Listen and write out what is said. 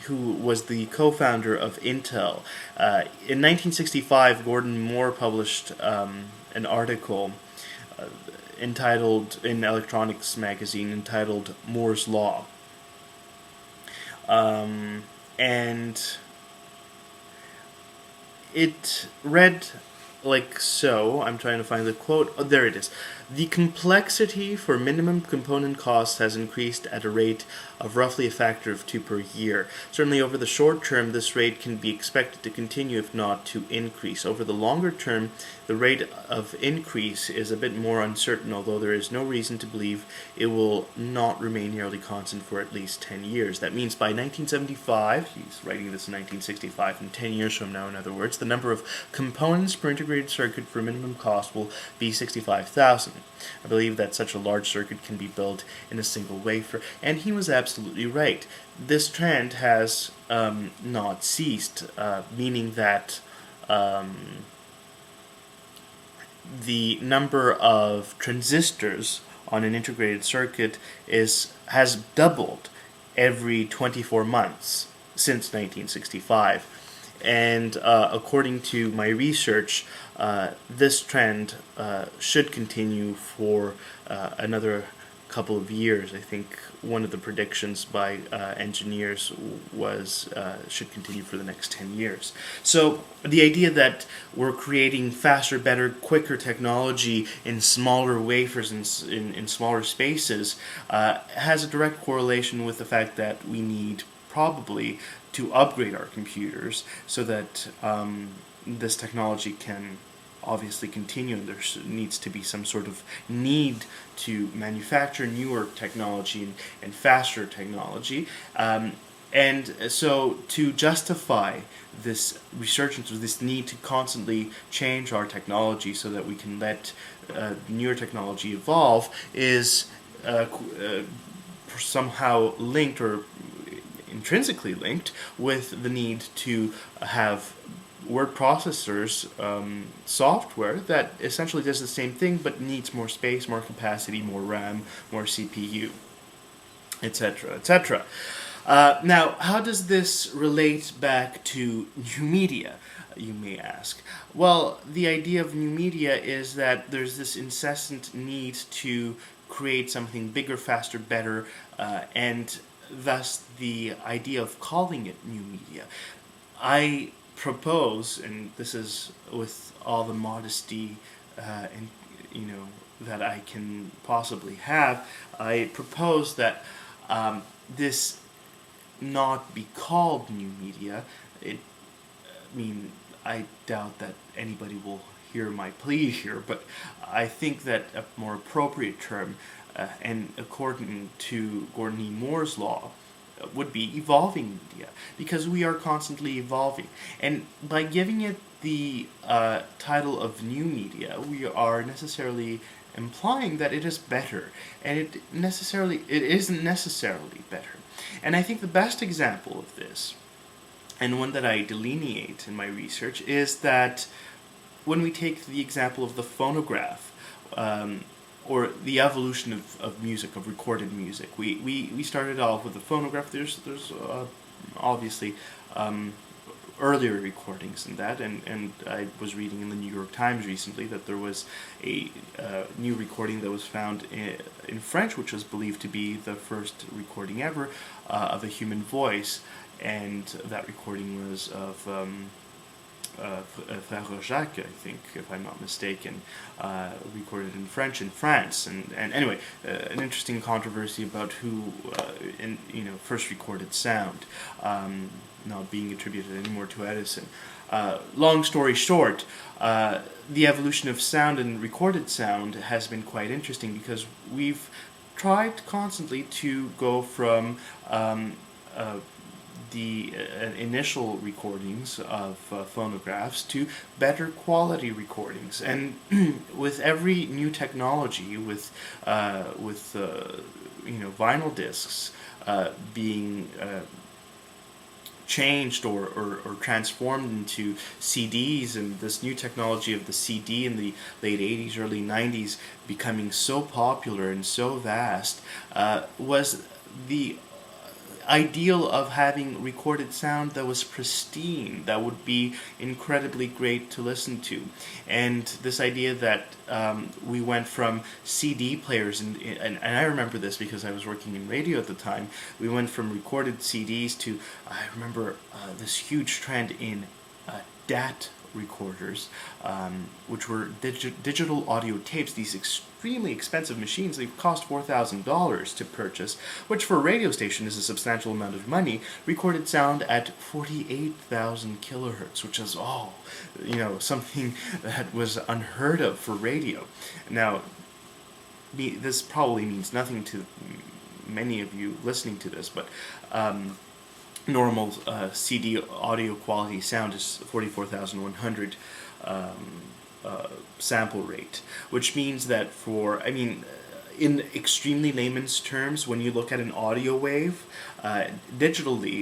who was the co-founder of Intel. In 1965, Gordon Moore published an article entitled in Electronics magazine entitled Moore's Law, and it read like so. I'm trying to find the quote. Oh, there it is. The complexity for minimum component costs has increased at a rate of roughly a factor of 2 per year. Certainly over the short term, this rate can be expected to continue, if not to increase. Over the longer term, the rate of increase is a bit more uncertain, although there is no reason to believe it will not remain nearly constant for at least 10 years. That means by 1975, he's writing this in 1965, and 10 years from now, in other words, the number of components per integrated circuit for minimum cost will be 65,000. I believe that such a large circuit can be built in a single wafer, and he was absolutely right. This trend has not ceased, meaning that the number of transistors on an integrated circuit has doubled every 24 months since 1965. And according to my research, this trend should continue for another couple of years. I think one of the predictions by engineers was should continue for the next 10 years. So the idea that we're creating faster, better, quicker technology in smaller wafers in smaller spaces has a direct correlation with the fact that we need probably to upgrade our computers so that this technology can obviously continue, and there needs to be some sort of need to manufacture newer technology and faster technology. And so to justify this resurgence or this need to constantly change our technology so that we can let newer technology evolve is somehow linked or intrinsically linked with the need to have word processors software that essentially does the same thing but needs more space, more capacity, more RAM, more CPU, etc., etc. Now, how does this relate back to new media, you may ask? Well, the idea of new media is that there's this incessant need to create something bigger, faster, better, and thus the idea of calling it new media. I propose, and this is with all the modesty and that I can possibly have, I propose that this not be called new media. I doubt that anybody will hear my plea here, but I think that a more appropriate term, and according to Gordon E. Moore's law, would be evolving media, because we are constantly evolving. And by giving it the title of new media, we are necessarily implying that it is better, and it isn't necessarily better. And I think the best example of this, and one that I delineate in my research, is that when we take the example of the phonograph, or the evolution of music, of recorded music. We started off with the phonograph. There's obviously earlier recordings than that, and I was reading in the New York Times recently that there was a new recording that was found in French, which was believed to be the first recording ever of a human voice, and that recording was of Frère Jacques, I think, if I'm not mistaken, recorded in French in France. And anyway, an interesting controversy about who first recorded sound, not being attributed anymore to Edison. Long story short, the evolution of sound and recorded sound has been quite interesting, because we've tried constantly to go from the initial recordings of phonographs to better quality recordings, and with every new technology, with vinyl discs being changed or transformed into CDs, and this new technology of the CD in the late 80s, early 90s becoming so popular and so vast, was the ideal of having recorded sound that was pristine, that would be incredibly great to listen to. And this idea that we went from CD players, and I remember this because I was working in radio at the time, we went from recorded CDs to, I remember this huge trend in DAT recorders, which were digital audio tapes, these extremely expensive machines. They cost $4,000 to purchase, which for a radio station is a substantial amount of money. Recorded sound at 48,000 kilohertz, which is something that was unheard of for radio. Now, this probably means nothing to many of you listening to this, but normal CD audio quality sound is 44,100 sample rate, which means that in extremely layman's terms, when you look at an audio wave, digitally,